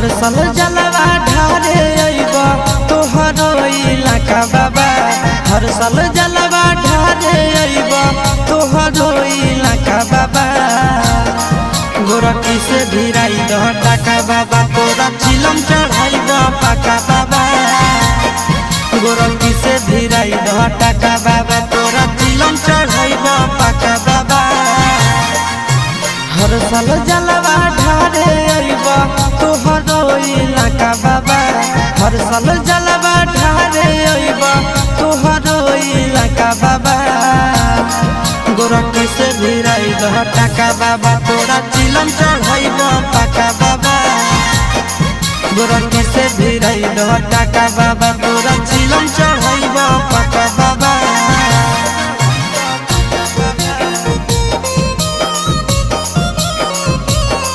हर साल जलवा ढारे अइब तोहरो इलाका बाबा। हर साल जलवा ढारे अइब तोहरो इलाका बाबा। गोरखी से भिराई दह टाका बाबा, तोरा चिलम चढ़ाई द पाका बाबा। गोरखी से भिराई दह टाका बाबा, तोरा चिलम चढ़ाई द पाका बाबा। हर साल जलवा ढारे अइब तोहरो इलाका बाबा। हर साल जलवा ढारे अइब तोहरो इलाका बाबा। गोरखी से भिराई दह टाका बाबा, तोरा चिलम चढ़ाई द पाका बाबा। गोरखी से भिराई दह टाका बाबा,